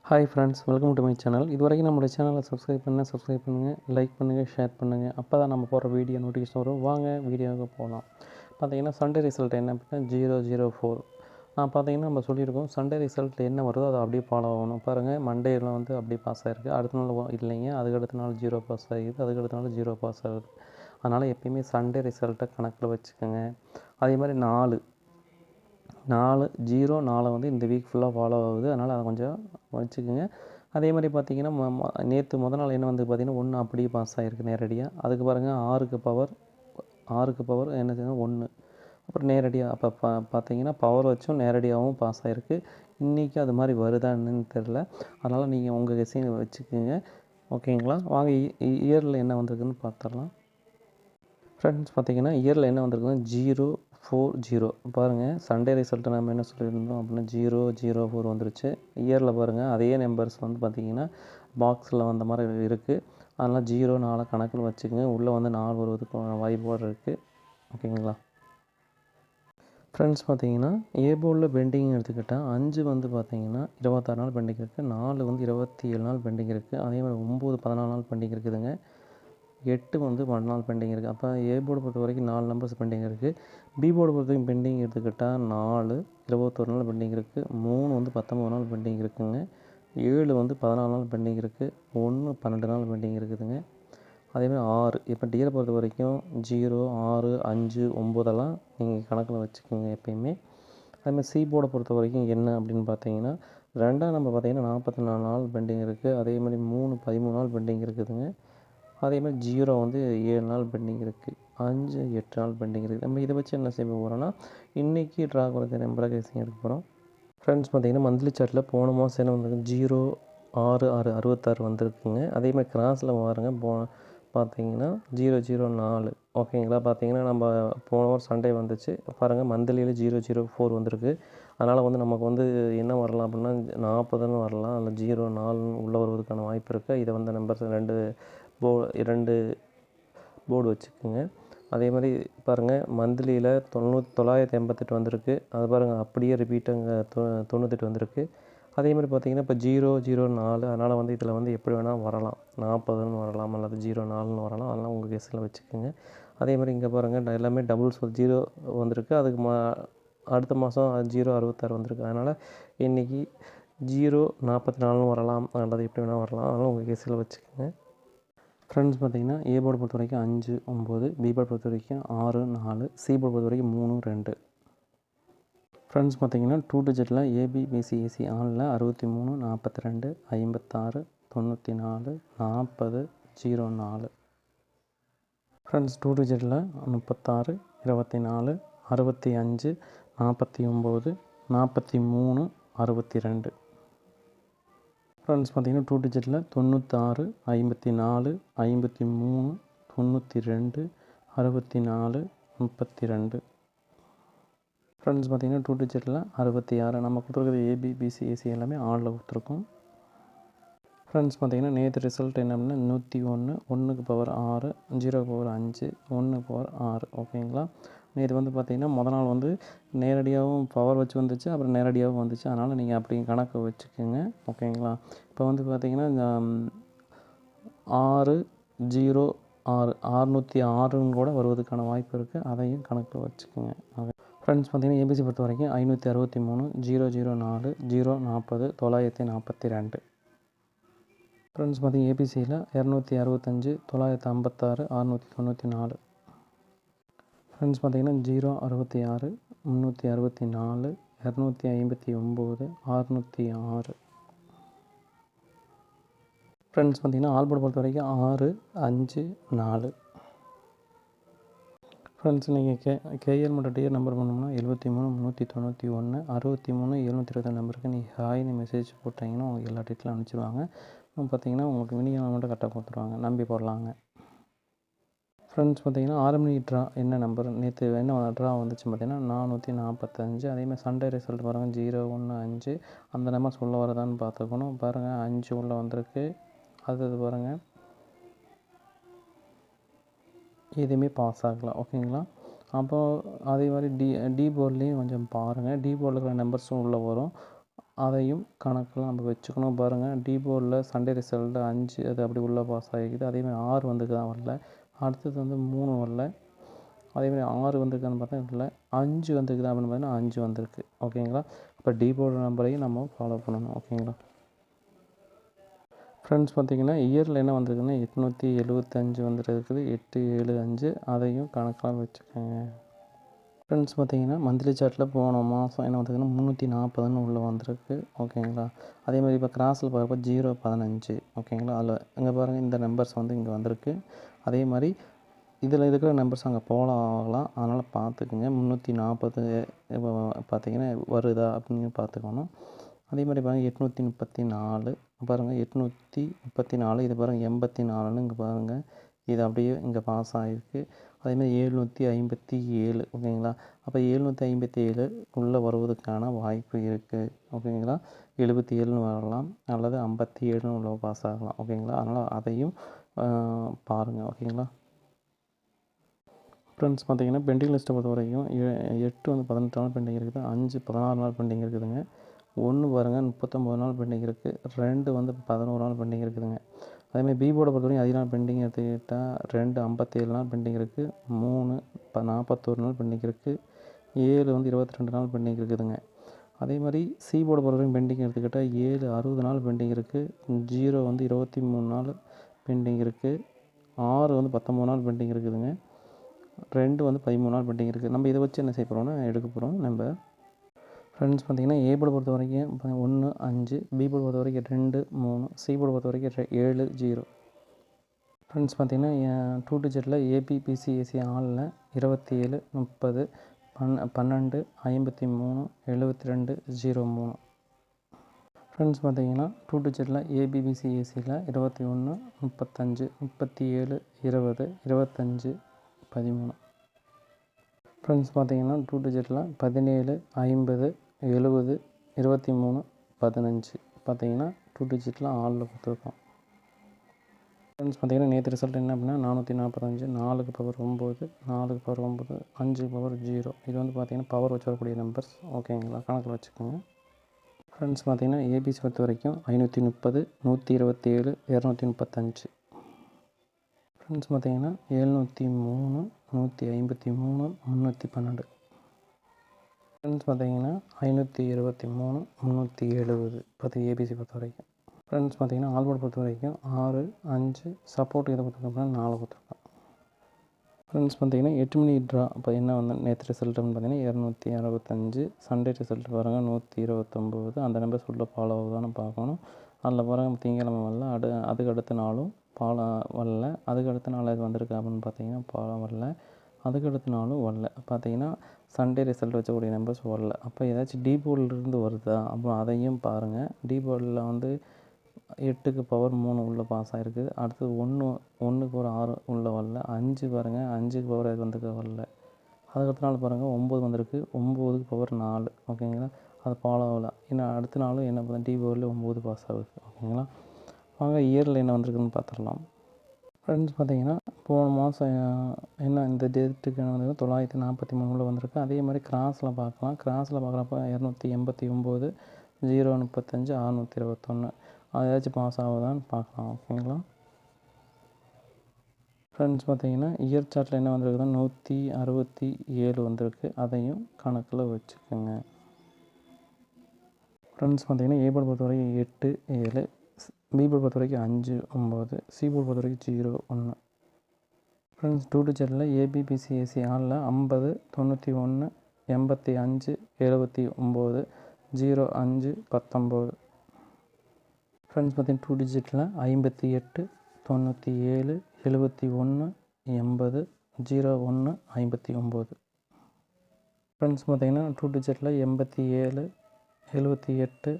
Hi friends, welcome to my channel. இது வரைக்கும் நம்மளோட சேனலை சப்ஸ்கிரைப் பண்ணுங்கள், லைக் பண்ணுங்கள், ஷேர் பண்ணுங்கள். அப்போ தான் நம்ம போகிற வீடியோ நோட்டிஃபிகேஷன் வரும். வாங்க வீடியோவுக்கு போகலாம். பார்த்தீங்கன்னா சண்டே ரிசல்ட் என்ன அப்படின்னா 004. பார்த்தீங்கன்னா நம்ம சொல்லியிருக்கோம் சண்டே ரிசல்ட் என்ன வருதோ அதை அப்படியே ஃபாலோ ஆகணும். பாருங்கள், மண்டேயில் வந்து அப்படியே பாஸ் ஆகிருக்கு, அடுத்த நாள் இல்லைங்க, அதுக்கடுத்த நாள் 0 பாஸ் ஆகிடுது, அதுக்கடுத்த நாள் 0 பாஸ் ஆகுது. அதனால் எப்பயுமே சண்டே ரிசல்ட்டை கணக்கில் வச்சுக்கோங்க. அதே மாதிரி 4 0 வந்து இந்த வீக் ஃபுல்லாக ஃபாலோ ஆகுது. அதனால் அதை கொஞ்சம் வச்சுக்கோங்க. அதே மாதிரி பார்த்திங்கன்னா நேற்று நாள் என்ன வந்து பார்த்திங்கன்னா 1 அப்படியே பாஸ் ஆகிருக்கு நேரடியாக. அதுக்கு பாருங்கள் 6க்கு பவர் என்ன செய்யணும் 1. அப்புறம் நேரடியாக அப்போ பார்த்தீங்கன்னா பவர் வச்சும் நேரடியாகவும் பாஸ் ஆகிருக்கு. இன்றைக்கி அது மாதிரி வருதான்னு தெரில. அதனால் நீங்கள் உங்கள் கெஸ்ஸிங் வச்சுக்கோங்க. ஓகேங்களா? வாங்க இயரில் என்ன வந்திருக்குன்னு பார்த்துடலாம். ஃப்ரெண்ட்ஸ், பார்த்திங்கன்னா இயரில் என்ன வந்திருக்குன்னா 040. பாருங்கள், சண்டே ரிசல்ட்டு நம்ம என்ன சொல்லியிருந்தோம் அப்படின்னா 004 வந்துருச்சு. இயரில் பாருங்கள் அதே நம்பர்ஸ் வந்து பார்த்திங்கன்னா பாக்ஸில் வந்த மாதிரி இருக்குது. அதனால் 04 கணக்கில் வச்சுக்கோங்க. உள்ளே வந்து 4 வருவதுக்கு வாய்ப்போடு இருக்குது. ஓகேங்களா? ஃப்ரெண்ட்ஸ், பார்த்திங்கன்னா ஏ போர்டில் பெண்டிங் எடுத்துக்கிட்டால் 5 வந்து பார்த்திங்கன்னா 26 நாள் பெண்டிங் இருக்குது, 4 வந்து 27 நாள் பெண்டிங் இருக்குது, அதே மாதிரி 9 14 நாள் பெண்டிங் இருக்குதுங்க, 8 வந்து 12 நாள் பெண்டிங் இருக்குது. அப்போ ஏ போர்டு பொறுத்த வரைக்கும் 4 நம்பர்ஸ் பெண்டிங் இருக்குது. பி போர்டு பொறுத்த வரைக்கும் பெண்டிங் எடுத்துக்கிட்டால் 4 21 நாள் பெண்டிங் இருக்குது, 3 வந்து 19 நாள் பெண்டிங் இருக்குதுங்க, 7 வந்து 14 நாள் பெண்டிங் இருக்குது, 1 12 நாள் பெண்டிங் இருக்குதுங்க. அதேமாதிரி 6 இப்போ டியை பொறுத்த வரைக்கும் 0 6 5 9 நீங்கள் கணக்கில் வச்சுக்கோங்க எப்பயுமே. அதேமாதிரி சி போர்டை பொறுத்த வரைக்கும் என்ன அப்படின்னு பார்த்தீங்கன்னா 2ஆம் நம்பர் பார்த்திங்கன்னா 44 நாள் பெண்டிங் இருக்குது, அதேமாதிரி 3 13 நாள் பெண்டிங் இருக்குதுங்க. அதேமாதிரி 0 வந்து 7 நாள் பெண்டிங் இருக்குது, 5 8 நாள் பெண்டிங் இருக்குது. நம்ம இதை வச்சு என்ன செய்ய போகிறோன்னா இன்றைக்கி ட்ரா கொடுத்த நம்பரை கேசிங் எடுக்க போகிறோம். ஃப்ரெண்ட்ஸ், பார்த்திங்கன்னா மந்த்லி சார்ட்டில் போன மாதம் என்ன வந்திருக்கு 0 6 6 66 வந்திருக்குங்க. அதேமாதிரி கிராஸில் பாருங்கள் பார்த்தீங்கன்னா 004. ஓகேங்களா? பார்த்தீங்கன்னா நம்ம போன வாரம் சண்டே வந்துச்சு. பாருங்கள் மந்த்லியில் 004 வந்திருக்கு. அதனால் வந்து நமக்கு வந்து என்ன வரலாம் அப்படின்னா 40ன்னு வரலாம், அதில் 04 உள்ளே வருவதற்கான வாய்ப்பு இருக்குது. இதை வந்து நம்பர்ஸ் 2 போர்டு வச்சுக்கோங்க. அதே மாதிரி பாருங்கள் மந்த்லியில் 988 வந்திருக்கு. அது பாருங்கள் அப்படியே ரிப்பீட்டுங்க 98 வந்திருக்கு. அதே மாதிரி பார்த்திங்கன்னா இப்போ 004, அதனால் வந்து இதில் வந்து எப்படி வேணால் வரலாம், 40ன்னு வரலாம் அல்லது 04ன்னு வரலாம். அதெல்லாம் உங்கள் கெஸ்ஸில் வச்சுக்கோங்க. அதே மாதிரி இங்கே பாருங்கள் எல்லாமே டபுள்ஸ் 0 வந்திருக்கு. அதுக்கு அடுத்த மாதம் 066 வந்திருக்கு. அதனால் இன்றைக்கி 044ன்னு வரலாம் அல்லது எப்படி வேணால் வரலாம். அதனால் உங்கள் கெஸ்ஸில் வச்சுக்கோங்க. ஃப்ரெண்ட்ஸ், பார்த்திங்கன்னா ஏ போர்டு பொறுத்த வரைக்கும் 5 9, பி போர்டு பொறுத்த வரைக்கும் 6 4, சி போர்டு பொறுத்த வரைக்கும் 3 2. ஃப்ரெண்ட்ஸ், பார்த்திங்கன்னா 2 டிஜிட்டில் ஏபிபிசிஏசி ஆனில் 63 42 56 94 40 04. ஃப்ரெண்ட்ஸ், 2 டிஜிட்டில் 36 24 65 49 43 62. ஃப்ரெண்ட்ஸ், பார்த்திங்கன்னா 2 டிஜிட்டில் 96 54 53 92 64 32. ஃப்ரெண்ட்ஸ், பார்த்திங்கன்னா 2 டிஜிட்டில் 66. நம்ம கொடுத்துருக்கிறது ஏபிபிசிஏசி எல்லாமே ஆனில் கொடுத்துருக்கோம். ஃப்ரெண்ட்ஸ், பார்த்திங்கன்னா நேற்று ரிசல்ட் என்ன அப்படின்னா 101 1க்கு பவர் 6 0க்கு பவர் 5 1க்கு பவர் 6. ஓகேங்களா? நேற்று வந்து பார்த்திங்கன்னா நாள் வந்து நேரடியாகவும் பவர் வச்சு வந்துச்சு, அப்புறம் நேரடியாகவும் வந்துச்சு. அதனால் நீங்கள் அப்படி கணக்கு வச்சுக்கோங்க. ஓகேங்களா? இப்போ வந்து பார்த்திங்கன்னா இந்த 6 0 6 606ன்னு கூட வருவதற்கான வாய்ப்பு இருக்குது. அதையும் கணக்கில் வச்சுக்கோங்க. ஃப்ரெண்ட்ஸ், பார்த்திங்கன்னா ஏபிசி பொறுத்த வரைக்கும் 563 004 040 942. ஃப்ரெண்ட்ஸ், பார்த்திங்கன்னா ஏபிசியில் 265 956 694. ஃப்ரெண்ட்ஸ், பார்த்திங்கன்னா 066 364 259 606. ஃப்ரெண்ட்ஸ், பார்த்திங்கன்னா ஆல்போர்டு பொறுத்த வரைக்கும் 6 5 4. ஃப்ரெண்ட்ஸ், நீங்கள் கேஎல் மற்றும் டிஆர் நம்பர் பண்ணோம்னா 73 391 63 722 நம்பருக்கு நீங்கள் ஹாய்னு மெசேஜ் போட்டிங்கன்னா உங்களுக்கு எல்லா டீட்டெயிலும் அனுப்பிச்சிடுவாங்க. பார்த்திங்கன்னா உங்களுக்கு மினிமம் அமௌண்ட்டை கரெக்டாக கொடுத்துருவாங்க, நம்பி போடலாங்க. ஃப்ரெண்ட்ஸ், பார்த்திங்கன்னா ஆர்எம்இ ட்ரா என்ன நம்பர் நேற்று என்ன ட்ரா வந்துச்சு பார்த்திங்கன்னா 445. அதேமாதிரி சண்டே ரிசல்ட் பாருங்கள் 015. அந்த நம்பர் சொல்ல வரதான்னு பார்த்துக்கணும். பாருங்கள் 5 உள்ளே வந்திருக்கு. அது பாருங்கள் எதுவுமே பாஸ் ஆகலாம். ஓகேங்களா? அப்போது அதே மாதிரி டி போர்ட்லேயும் கொஞ்சம் பாருங்கள். டி போர்டில் இருக்கிற நம்பர்ஸும் உள்ளே வரும். அதையும் கணக்கில் நம்ம வச்சுக்கணும். பாருங்கள், டி போர்டில் சண்டே ரிசல்ட்டு 5 அது அப்படி உள்ளே பாஸ் ஆகிக்குது. அதேமாதிரி 6 வந்துருக்குதான் வரல. அடுத்தது வந்து 3 வரல. அதேமாதிரி 6 வந்திருக்கான்னு பார்த்தா இல்லை, 5 வந்திருக்குதா அப்படின்னு பார்த்தீங்கன்னா 5 வந்திருக்கு. ஓகேங்களா? இப்போ டி போர்டு நம்பரையும் நம்ம ஃபாலோ பண்ணணும். ஓகேங்களா ஃப்ரெண்ட்ஸ்? பார்த்திங்கன்னா இயரில் என்ன வந்திருக்குன்னா 875 வந்துருக்குது. 875 அதையும் கணக்கெலாம் வச்சுக்கோங்க. ஃப்ரெண்ட்ஸ் பார்த்திங்கன்னா மந்த்லி சார்ட்டில் போன மாதம் என்ன வந்திருக்குன்னா 340ன்னு உள்ளே வந்திருக்கு. ஓகேங்களா? அதேமாதிரி இப்போ கிராஸில் பார்க்குறப்ப 015. ஓகேங்களா? அதில் இங்கே பாருங்கள், இந்த நம்பர்ஸ் வந்து இங்கே வந்திருக்கு. அதே மாதிரி இதில் இருக்கிற நம்பர்ஸ் அங்கே போகலாம் ஆகலாம். அதனால் பார்த்துக்குங்க. 340 இப்போ பார்த்திங்கன்னா வருதா அப்படின்னு பார்த்துக்கணும். அதே மாதிரி பாருங்கள் 834 பாருங்கள், 834 இது பாருங்கள் 84ன்னு இங்கே பாருங்கள், இது அப்படியே இங்கே பாஸ் ஆகிருக்கு. அதேமாதிரி 757. ஓகேங்களா? அப்போ 757 உள்ளே வருவதற்கான வாய்ப்பு இருக்குது. ஓகேங்களா? 77ன்னு வரலாம், அல்லது 57ன்னு உள்ள பாஸ் ஆகலாம். ஓகேங்களா? அதனால் அதையும் பாருங்கள். ஓகேங்களா ஃப்ரெண்ட்ஸ்? பார்த்திங்கன்னா பெண்டிங் லிஸ்ட்டை பொறுத்த வரைக்கும் 8 வந்து 18 நாள் பெண்டிங் இருக்குது. 5 16 நாள் பெண்டிங் இருக்குதுங்க. 1 பாருங்கள் 39 நாள் பெண்டிங் இருக்குது. 2 வந்து 11 நாள் பெண்டிங் இருக்குதுங்க. அதேமாதிரி பி போர்டை பொறுத்த வரைக்கும் அதிக நாள் பெண்டிங் எடுத்துக்கிட்டால் 2 57 நாள் பெண்டிங் இருக்குது. 3 41 நாள் பெண்டிங் இருக்குது. 7 வந்து 22 நாள் பெண்டிங் இருக்குதுங்க. அதே மாதிரி சி போர்டை பொறுத்த வரைக்கும் பெண்டிங் எடுத்துக்கிட்டால் 7 60 நாள் பெண்டிங் இருக்குது. 0 வந்து 23 நாள் பெண்டிங் இருக்குது. 6 வந்து 19 நாள் பெண்டிங் இருக்குதுங்க. 2 வந்து 13 நாள் பெண்டிங் இருக்குது. நம்ம இதை வச்சு என்ன செய்ய போகிறோம்னா எடுக்க போகிறோம் நம்ம. ஃப்ரெண்ட்ஸ் பார்த்திங்கன்னா ஏ போர்டு பொறுத்த வரைக்கும் 1 5, பி போர்டு பொறுத்த வரைக்கும் 2 3, சி போர்டு பொறுத்த வரைக்கும் 7 0. ஃப்ரெண்ட்ஸ் பார்த்திங்கன்னா 2 டிஜிட்டில் ஏபிபிசிஎஸ்சி ஆளில் 27 30 12 53 72 03. ஃப்ரெண்ட்ஸ் பார்த்திங்கன்னா 2 டிஜிட்டில் ஏபிபிசிஎஸ்சியில் 21 35 37 20 25 13. ஃப்ரெண்ட்ஸ் பார்த்திங்கன்னா 2 டிஜிட்டில் 17 50 70 23 15. பார்த்திங்கன்னா 2 டிஜிட்டில் ஆளில் கொடுத்துருக்கோம். ஃப்ரெண்ட்ஸ் பார்த்திங்கன்னா நேற்று ரிசல்ட் என்ன அப்படின்னா 445, 4க்கு பவர் 9, 4க்கு பவர் 9, 5க்கு பவர் 0. இது வந்து பார்த்திங்கன்னா பவர் வச்சு வரக்கூடிய நம்பர்ஸ். ஓகேங்களா? கணக்கில் வச்சுக்கோங்க. ஃப்ரெண்ட்ஸ் பார்த்திங்கன்னா ஏபிசி பொறுத்த வரைக்கும் 530, 127, 235. ஃப்ரெண்ட்ஸ் பார்த்திங்கன்னா 703, 153, 312. ஃப்ரெண்ட்ஸ் பார்த்திங்கன்னா 523, 370. பார்த்து ஏபிசி பொறுத்த வரைக்கும். ஃப்ரெண்ட்ஸ் பார்த்திங்கன்னா ஆல்போர்ட் பொறுத்த வரைக்கும் 6 5 சப்போர்ட் இதை கொடுத்துருக்கோம்னா 4 கொடுத்துருக்கோம். ஃப்ரெண்ட்ஸ் பார்த்திங்கன்னா 8 மணி ட்ரா இப்போ என்ன வந்து நேற்று ரிசல்ட் பார்த்திங்கன்னா 265. சண்டே ரிசல்ட் பாருங்கள் 129. அந்த நம்பர்ஸ் உள்ள ஃபாலோ ஆகுதான்னு பார்க்கணும். அதில் பாருங்கள் திங்கக்கிழமை வரல, அதுக்கு அடுத்த நாளும் ஃபாலோ வரல. அதுக்கு அடுத்த நாள் அது வந்திருக்கு அப்படின்னு பார்த்தீங்கன்னா ஃபாலோ வரல. அதுக்கு அடுத்த நாளும் வரல. பார்த்தீங்கன்னா சண்டே ரிசல்ட் வச்சக்கூடிய நம்பர்ஸ் வரல. அப்போ ஏதாச்சும் டி போர்டிலிருந்து வருதா அப்போ அதையும் பாருங்கள். டி போர்டில் வந்து 8க்கு பவர் 3 உள்ளே பாஸ் ஆகிருக்கு. அடுத்தது 1க்கு ஒரு 6 உள்ளே வரல. 5 பாருங்கள், 5க்கு பவர் அது வந்துக்க வரல. அதுக்கடுத்த நாள் பாருங்கள் 9 வந்திருக்கு. 9க்கு பவர் 4. ஓகேங்களா? அது ஃபாலோ ஆகல. இன்னும் அடுத்த நாளும் என்ன பார்த்தா டி போர்டில் 9 பாஸ் ஆகுது. ஓகேங்களா? வாங்க இயரில் என்ன வந்திருக்குன்னு பார்த்துடலாம். ஃப்ரெண்ட்ஸ் பார்த்திங்கன்னா போன மாதம் என்ன இந்த டேட்டுக்கு என்ன வந்திருக்கு 943 உள்ள வந்திருக்கு. அதே மாதிரி கிராஸில் பார்க்கலாம். கிராஸில் பார்க்குறப்ப 289, 035, 621. அது ஏதாச்சும் பாஸ் ஆகுதான்னு பார்க்கலாம். ஓகேங்களா? ஃப்ரெண்ட்ஸ் பார்த்திங்கன்னா இயர் சார்ட்டில் என்ன வந்திருக்குதுன்னா 167 வந்திருக்கு. அதையும் கணக்கில் வச்சுக்கோங்க. ஃப்ரெண்ட்ஸ் பார்த்திங்கன்னா ஏ போர்டு பொறுத்த வரைக்கும் 8 7, பி போர்டு பொறுத்த வரைக்கும் 5 9, சி போர்டு பொறுத்த வரைக்கும் 0 1. ஃப்ரெண்ட்ஸ் 2 டிஜிட்டில் ஏபிபிசிஎஸ்சி ஆளில் 50 91 85 79 05 19. ஃப்ரெண்ட்ஸ் பார்த்திங்கன்னா 2 டிஜிட்டில் 58 97 71 80 01 59. ஃப்ரெண்ட்ஸ் பார்த்திங்கன்னா 2 டிஜிட்டில் 87 78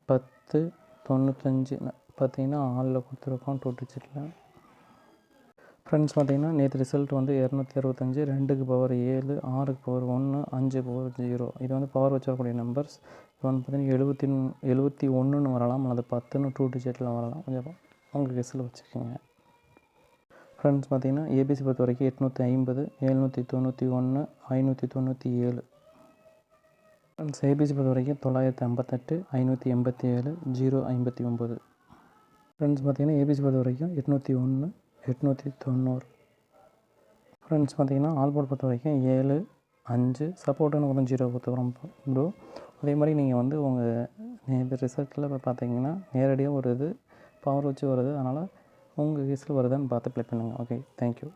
10 95 பார்த்திங்கன்னா ஆளில் கொடுத்துருக்கோம் 2 டிஜிட்டில். ஃப்ரெண்ட்ஸ் பார்த்திங்கன்னா நேற்று ரிசல்ட் வந்து 265, 2க்கு பவர் 7, 6க்கு பவர் 1, 5க்கு பவர் 0. இது வந்து பவர் வச்சு வரக்கூடிய நம்பர்ஸ். இப்போ வந்து பார்த்திங்கன்னா 71ன்னு வரலாம், அல்லது 10ன்னு 2 டிஜிட்டில் வரலாம். கொஞ்சம் உங்கள் கெஸ்ஸில் வச்சுக்கோங்க. ஃப்ரெண்ட்ஸ் பார்த்திங்கன்னா ஏபிசி பொறுத்த வரைக்கும் 850, 791, 597. ஃப்ரெண்ட்ஸ் ஏபிசி பொறுத்த வரைக்கும் 958 587 059. ஃப்ரெண்ட்ஸ் பார்த்திங்கன்னா ஏபிசி பொறுத்த வரைக்கும் 801 890. ஃப்ரெண்ட்ஸ் பார்த்திங்கன்னா ஆல் போர்ட் பொறுத்த வரைக்கும் 7 5 சப்போர்ட்டுன்னு கொஞ்சம் 0 கொடுத்துக்கிறோம் ப்ரோ. அதே மாதிரி நீங்கள் வந்து உங்கள் ரிசல்ட்டில் இப்போ பார்த்தீங்கன்னா நேரடியாக ஒரு இது பவர் வச்சு வருது. அதனால் உங்கள் கேஸில் வருதான்னு பார்த்து ப்ளே பண்ணுங்கள். Okay, thank you.